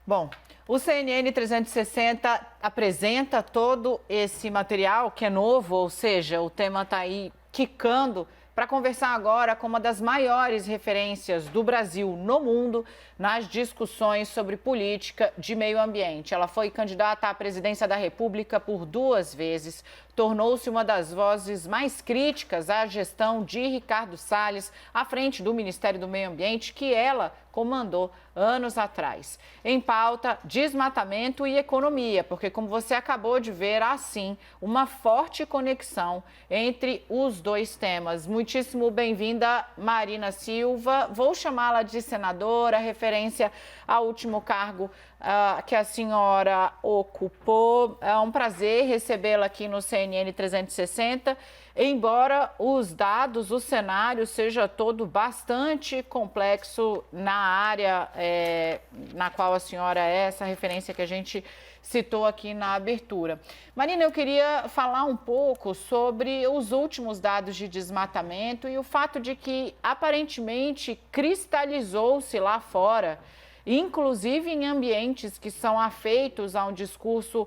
Bom, o CNN 360 apresenta todo esse material que é novo, ou seja, o tema está aí quicando, para conversar agora com uma das maiores referências do Brasil no mundo nas discussões sobre política de meio ambiente. Ela foi candidata à presidência da República por 2 vezes, tornou-se uma das vozes mais críticas à gestão de Ricardo Salles à frente do Ministério do Meio Ambiente, que ela comandou anos atrás. Em pauta, desmatamento e economia, porque como você acabou de ver, há sim uma forte conexão entre os dois temas. Muitíssimo bem-vinda, Marina Silva. Vou chamá-la de senadora, referência ao último cargo que a senhora ocupou. É um prazer recebê-la aqui no CNN 360. Embora os dados, o cenário seja todo bastante complexo na área na qual a senhora é, essa referência que a gente citou aqui na abertura. Marina, eu queria falar um pouco sobre os últimos dados de desmatamento e o fato de que aparentemente cristalizou-se lá fora, inclusive em ambientes que são afeitos ao discurso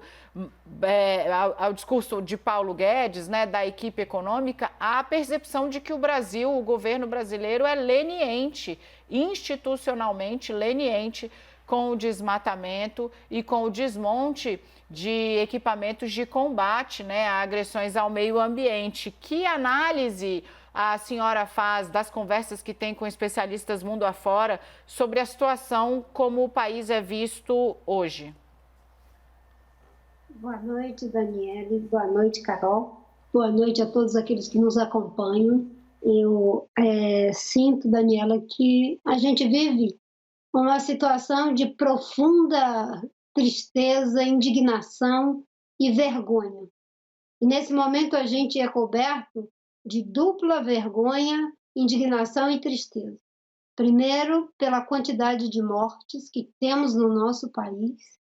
de Paulo Guedes, né, da equipe econômica, a percepção de que o Brasil, o governo brasileiro é leniente, institucionalmente leniente com o desmatamento e com o desmonte de equipamentos de combate, né, a agressões ao meio ambiente. Que análise a senhora faz das conversas que tem com especialistas mundo afora sobre a situação como o país é visto hoje? Boa noite, Daniele. Boa noite, Carol. Boa noite a todos aqueles que nos acompanham. Eu sinto, Daniela, que a gente vive uma situação de profunda tristeza, indignação e vergonha. E nesse momento a gente é coberto de dupla vergonha, indignação e tristeza. Primeiro, pela quantidade de mortes que temos no nosso país.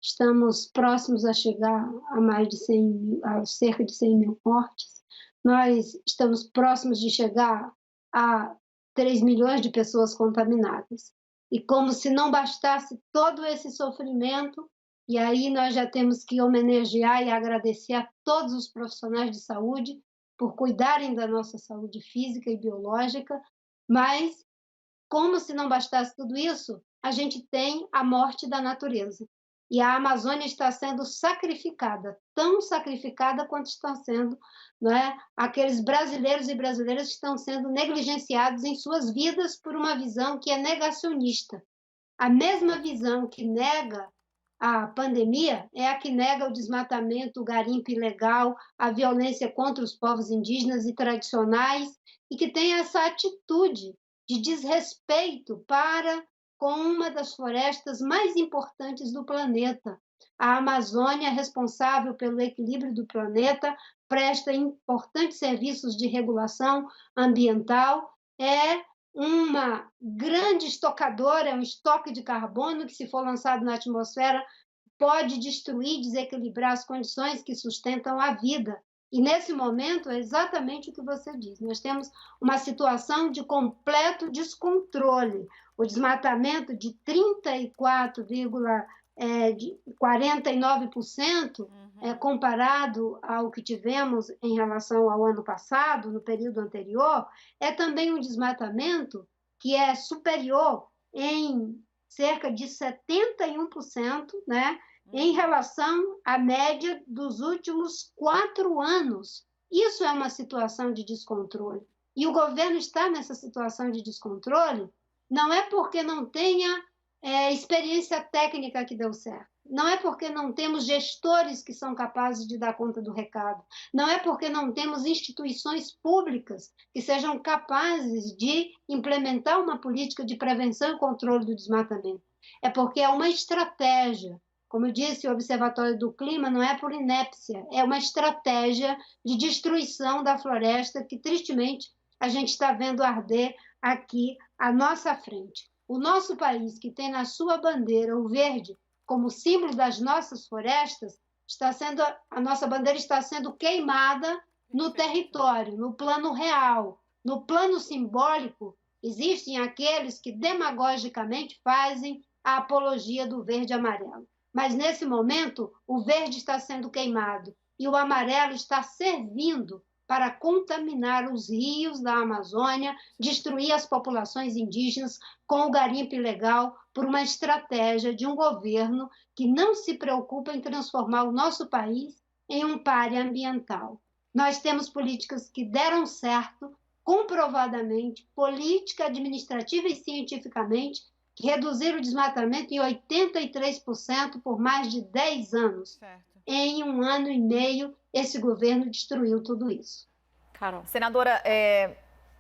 Estamos próximos a chegar a mais de 100 mil, a cerca de 100 mil mortes. Nós estamos próximos de chegar a 3 milhões de pessoas contaminadas. E como se não bastasse todo esse sofrimento, e aí nós já temos que homenagear e agradecer a todos os profissionais de saúde por cuidarem da nossa saúde física e biológica, mas como se não bastasse tudo isso, a gente tem a morte da natureza. E a Amazônia está sendo sacrificada, tão sacrificada quanto estão sendo, não é, aqueles brasileiros e brasileiras que estão sendo negligenciados em suas vidas por uma visão que é negacionista. A mesma visão que nega a pandemia é a que nega o desmatamento, o garimpo ilegal, a violência contra os povos indígenas e tradicionais, e que tem essa atitude de desrespeito para com uma das florestas mais importantes do planeta. A Amazônia, responsável pelo equilíbrio do planeta, presta importantes serviços de regulação ambiental, é uma grande estocadora, é um estoque de carbono que, se for lançado na atmosfera, pode destruir, desequilibrar as condições que sustentam a vida. E nesse momento é exatamente o que você diz. Nós temos uma situação de completo descontrole. O desmatamento de 34,49%, comparado ao que tivemos em relação ao ano passado, no período anterior, é também um desmatamento que é superior em cerca de 71%, né, em relação à média dos últimos 4 anos. Isso é uma situação de descontrole. E o governo está nessa situação de descontrole não é porque não tenha experiência técnica que deu certo, não é porque não temos gestores que são capazes de dar conta do recado, não é porque não temos instituições públicas que sejam capazes de implementar uma política de prevenção e controle do desmatamento. É porque é uma estratégia. Como eu disse, o Observatório do Clima não é por inépcia, é uma estratégia de destruição da floresta que, tristemente, a gente está vendo arder aqui à nossa frente. O nosso país, que tem na sua bandeira o verde como símbolo das nossas florestas, a nossa bandeira está sendo queimada no território, no plano real. No plano simbólico, existem aqueles que demagogicamente fazem a apologia do verde e amarelo. Mas, nesse momento, o verde está sendo queimado e o amarelo está servindo para contaminar os rios da Amazônia, destruir as populações indígenas com o garimpo ilegal, por uma estratégia de um governo que não se preocupa em transformar o nosso país em um pária ambiental. Nós temos políticas que deram certo, comprovadamente, política, administrativa e cientificamente, que reduziram o desmatamento em 83% por mais de 10 anos. Certo. Em 1 ano e meio, esse governo destruiu tudo isso. Carol. Senadora,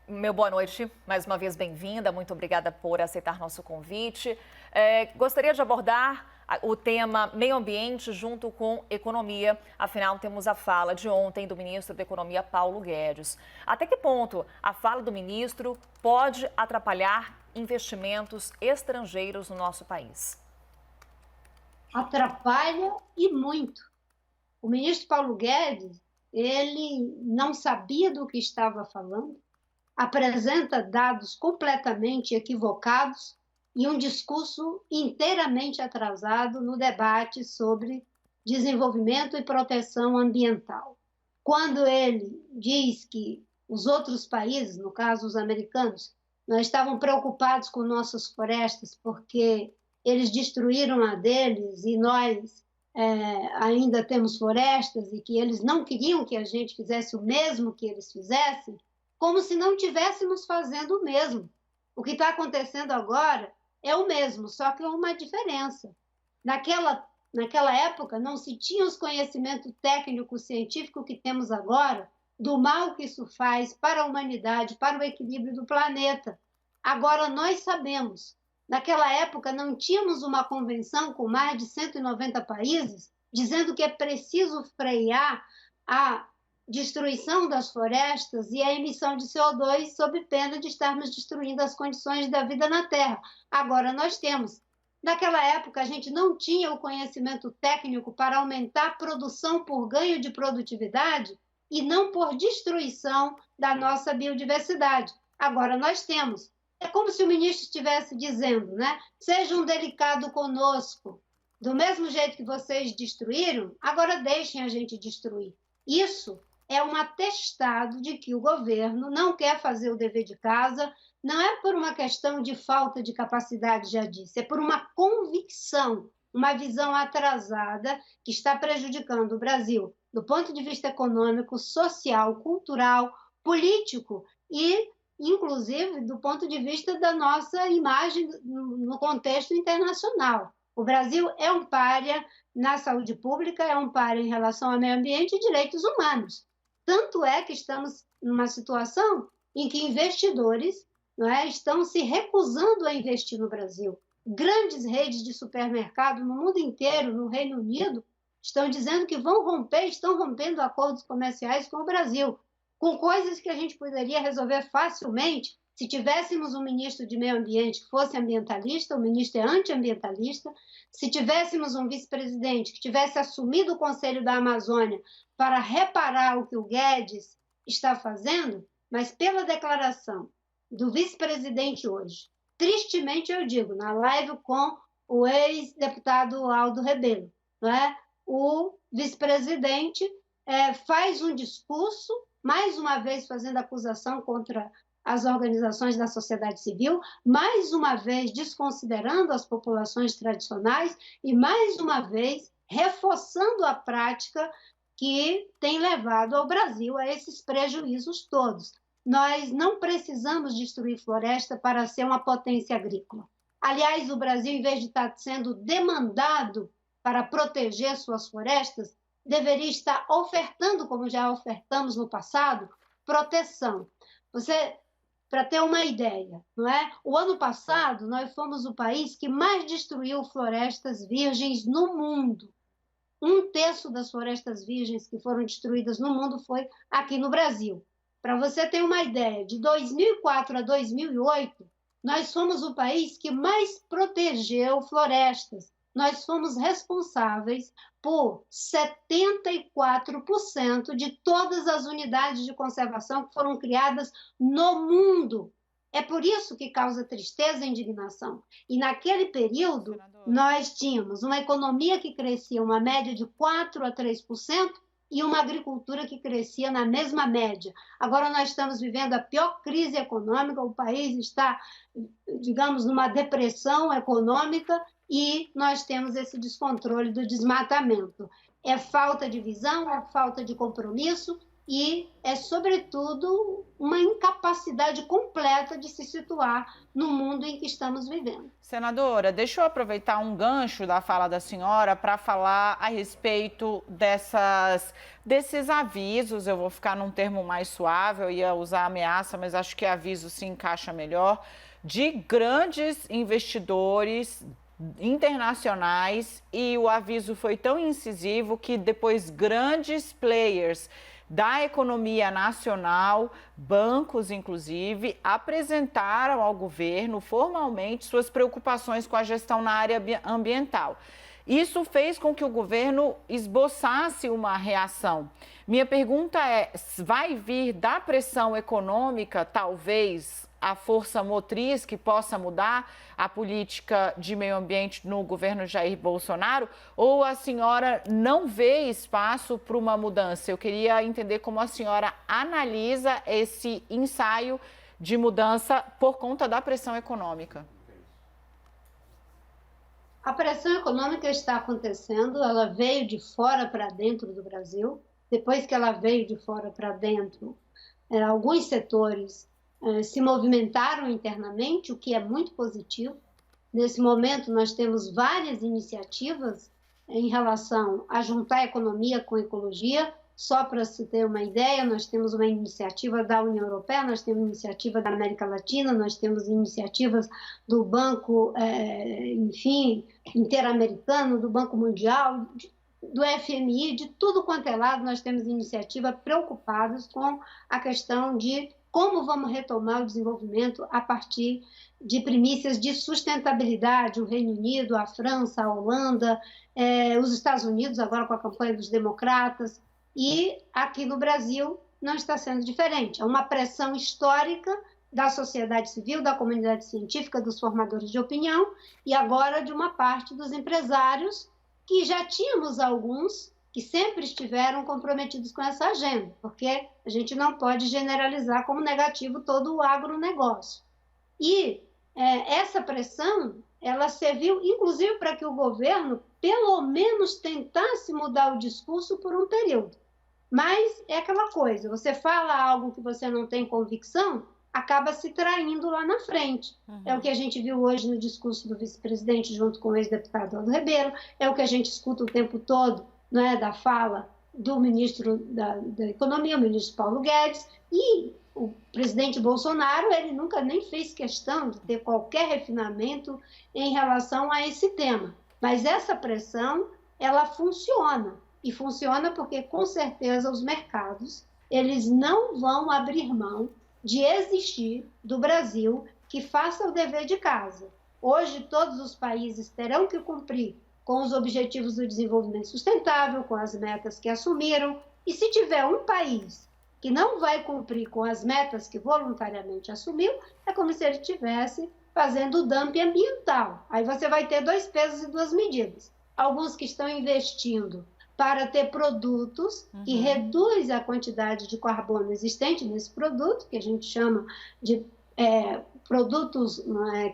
meu boa noite, mais uma vez bem-vinda, muito obrigada por aceitar nosso convite. Gostaria de abordar o tema meio ambiente junto com economia, afinal temos a fala de ontem do ministro da Economia, Paulo Guedes. Até que ponto a fala do ministro pode atrapalhar investimentos estrangeiros no nosso país? Atrapalha e muito. O ministro Paulo Guedes, ele não sabia do que estava falando, apresenta dados completamente equivocados e um discurso inteiramente atrasado no debate sobre desenvolvimento e proteção ambiental. Quando ele diz que os outros países, no caso os americanos, não estavam preocupados com nossas florestas porque eles destruíram a deles e nós ainda temos florestas e que eles não queriam que a gente fizesse o mesmo que eles fizessem, como se não estivéssemos fazendo o mesmo. O que está acontecendo agora é o mesmo, só que é uma diferença. Naquela época, não se tinha os conhecimentos técnico-científico que temos agora do mal que isso faz para a humanidade, para o equilíbrio do planeta. Agora nós sabemos. Naquela época, não tínhamos uma convenção com mais de 190 países dizendo que é preciso frear a destruição das florestas e a emissão de CO2 sob pena de estarmos destruindo as condições da vida na Terra. Agora nós temos. Naquela época, a gente não tinha o conhecimento técnico para aumentar a produção por ganho de produtividade e não por destruição da nossa biodiversidade. Agora nós temos. É como se o ministro estivesse dizendo, né? Sejam delicados conosco. Do mesmo jeito que vocês destruíram, agora deixem a gente destruir. Isso é um atestado de que o governo não quer fazer o dever de casa, não é por uma questão de falta de capacidade, já disse, é por uma convicção, uma visão atrasada que está prejudicando o Brasil do ponto de vista econômico, social, cultural, político e inclusive do ponto de vista da nossa imagem no contexto internacional. O Brasil é um pária na saúde pública, é um pária em relação ao meio ambiente e direitos humanos. Tanto é que estamos numa situação em que investidores estão se recusando a investir no Brasil. Grandes redes de supermercado no mundo inteiro, no Reino Unido, estão dizendo que estão rompendo acordos comerciais com o Brasil, com coisas que a gente poderia resolver facilmente se tivéssemos um ministro de meio ambiente que fosse ambientalista, o ministro é antiambientalista, se tivéssemos um vice-presidente que tivesse assumido o Conselho da Amazônia para reparar o que o Guedes está fazendo, mas pela declaração do vice-presidente hoje, tristemente eu digo, na live com o ex-deputado Aldo Rebelo, o vice-presidente faz um discurso mais uma vez fazendo acusação contra as organizações da sociedade civil, mais uma vez desconsiderando as populações tradicionais e, mais uma vez, reforçando a prática que tem levado ao Brasil a esses prejuízos todos. Nós não precisamos destruir floresta para ser uma potência agrícola. Aliás, o Brasil, em vez de estar sendo demandado para proteger suas florestas, deveria estar ofertando, como já ofertamos no passado, proteção. Para ter uma ideia, o ano passado nós fomos o país que mais destruiu florestas virgens no mundo. 1/3 das florestas virgens que foram destruídas no mundo foi aqui no Brasil. Para você ter uma ideia, de 2004 a 2008, nós fomos o país que mais protegeu florestas. Nós fomos responsáveis por 74% de todas as unidades de conservação que foram criadas no mundo. É por isso que causa tristeza e indignação. E naquele período, Senadora. nós tínhamos uma economia que crescia uma média de 4 a 3% e uma agricultura que crescia na mesma média. Agora nós estamos vivendo a pior crise econômica, o país está, digamos, numa depressão econômica e nós temos esse descontrole do desmatamento. É falta de visão, é falta de compromisso e é, sobretudo, uma incapacidade completa de se situar no mundo em que estamos vivendo. Senadora, deixa eu aproveitar um gancho da fala da senhora para falar a respeito desses avisos. Eu vou ficar num termo mais suave, eu ia usar ameaça, mas acho que aviso se encaixa melhor, de grandes investidores internacionais, e o aviso foi tão incisivo que depois grandes players da economia nacional, bancos inclusive, apresentaram ao governo formalmente suas preocupações com a gestão na área ambiental. Isso fez com que o governo esboçasse uma reação. Minha pergunta é, vai vir da pressão econômica, talvez, a força motriz que possa mudar a política de meio ambiente no governo Jair Bolsonaro? Ou a senhora não vê espaço para uma mudança? Eu queria entender como a senhora analisa esse ensaio de mudança por conta da pressão econômica. A pressão econômica está acontecendo, ela veio de fora para dentro do Brasil. Depois que ela veio de fora para dentro, alguns setores se movimentaram internamente, o que é muito positivo. Nesse momento, nós temos várias iniciativas em relação a juntar a economia com a ecologia. Só para se ter uma ideia, nós temos uma iniciativa da União Europeia, nós temos iniciativa da América Latina, nós temos iniciativas do Banco, Interamericano, do Banco Mundial, do FMI, de tudo quanto é lado, nós temos iniciativa preocupadas com a questão de como vamos retomar o desenvolvimento a partir de primícias de sustentabilidade. O Reino Unido, a França, a Holanda, os Estados Unidos, agora com a campanha dos democratas, e aqui no Brasil não está sendo diferente. É uma pressão histórica da sociedade civil, da comunidade científica, dos formadores de opinião e agora de uma parte dos empresários, que já tínhamos alguns que sempre estiveram comprometidos com essa agenda, porque a gente não pode generalizar como negativo todo o agronegócio. E essa pressão, ela serviu, inclusive, para que o governo, pelo menos, tentasse mudar o discurso por um período. Mas é aquela coisa, você fala algo que você não tem convicção, acaba se traindo lá na frente. É o que a gente viu hoje no discurso do vice-presidente junto com o ex-deputado Aldo Ribeiro, é o que a gente escuta o tempo todo, da fala do ministro da Economia, o ministro Paulo Guedes, e o presidente Bolsonaro, ele nunca nem fez questão de ter qualquer refinamento em relação a esse tema. Mas essa pressão, ela funciona, e funciona porque, com certeza, os mercados, eles não vão abrir mão de exigir do Brasil que faça o dever de casa. Hoje, todos os países terão que cumprir com os objetivos do desenvolvimento sustentável, com as metas que assumiram, e se tiver um país que não vai cumprir com as metas que voluntariamente assumiu, é como se ele estivesse fazendo dumping ambiental. Aí você vai ter 2 pesos e 2 medidas. Alguns que estão investindo para ter produtos que reduzem a quantidade de carbono existente nesse produto, que a gente chama de produtos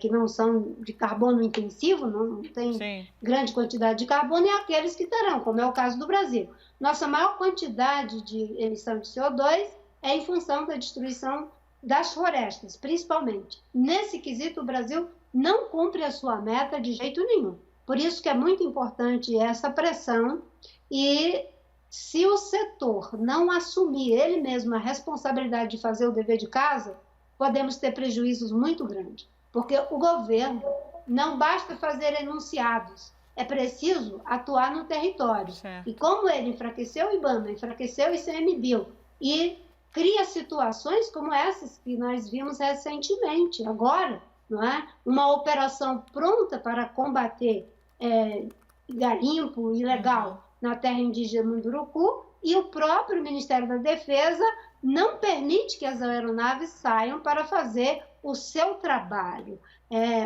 que não são de carbono intensivo, não tem grande quantidade de carbono, e aqueles que terão, como é o caso do Brasil. Nossa maior quantidade de emissão de CO2 é em função da destruição das florestas, principalmente. Nesse quesito, o Brasil não cumpre a sua meta de jeito nenhum. Por isso que é muito importante essa pressão, e se o setor não assumir ele mesmo a responsabilidade de fazer o dever de casa, podemos ter prejuízos muito grandes, porque o governo não basta fazer enunciados, é preciso atuar no território. Certo. E como ele enfraqueceu o IBAMA, enfraqueceu o ICMBio e cria situações como essas que nós vimos recentemente, agora, não é? Uma operação pronta para combater garimpo ilegal na terra indígena Munduruku, e o próprio Ministério da Defesa não permite que as aeronaves saiam para fazer o seu trabalho.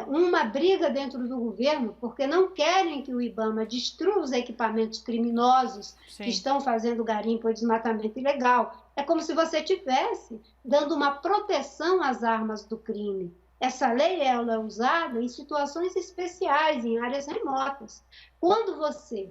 Uma briga dentro do governo, porque não querem que o IBAMA destrua os equipamentos criminosos que estão fazendo garimpo ou desmatamento ilegal. É como se você estivesse dando uma proteção às armas do crime. Essa lei ela é usada em situações especiais, em áreas remotas. Quando você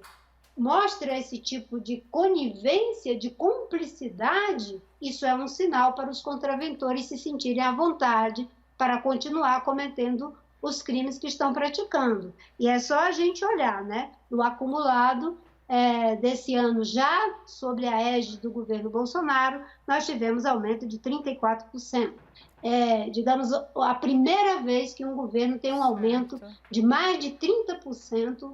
mostra esse tipo de conivência, de cumplicidade, isso é um sinal para os contraventores se sentirem à vontade para continuar cometendo os crimes que estão praticando. E é só a gente olhar, né? No acumulado desse ano, já sob a égide do governo Bolsonaro, nós tivemos aumento de 34%. Digamos, a primeira vez que um governo tem um aumento de mais de 30%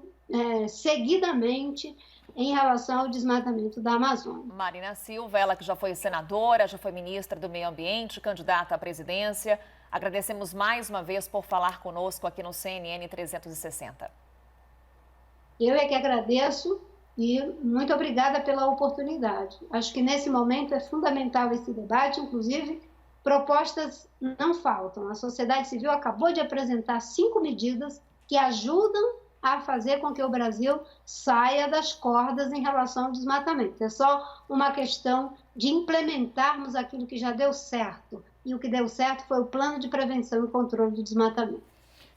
seguidamente em relação ao desmatamento da Amazônia. Marina Silva, ela que já foi senadora, já foi ministra do Meio Ambiente, candidata à presidência. Agradecemos mais uma vez por falar conosco aqui no CNN 360. Eu é que agradeço e muito obrigada pela oportunidade. Acho que nesse momento é fundamental esse debate, inclusive propostas não faltam. A sociedade civil acabou de apresentar 5 medidas que ajudam a fazer com que o Brasil saia das cordas em relação ao desmatamento. É só uma questão de implementarmos aquilo que já deu certo. E o que deu certo foi o Plano de Prevenção e Controle do Desmatamento.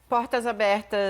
Portas abertas.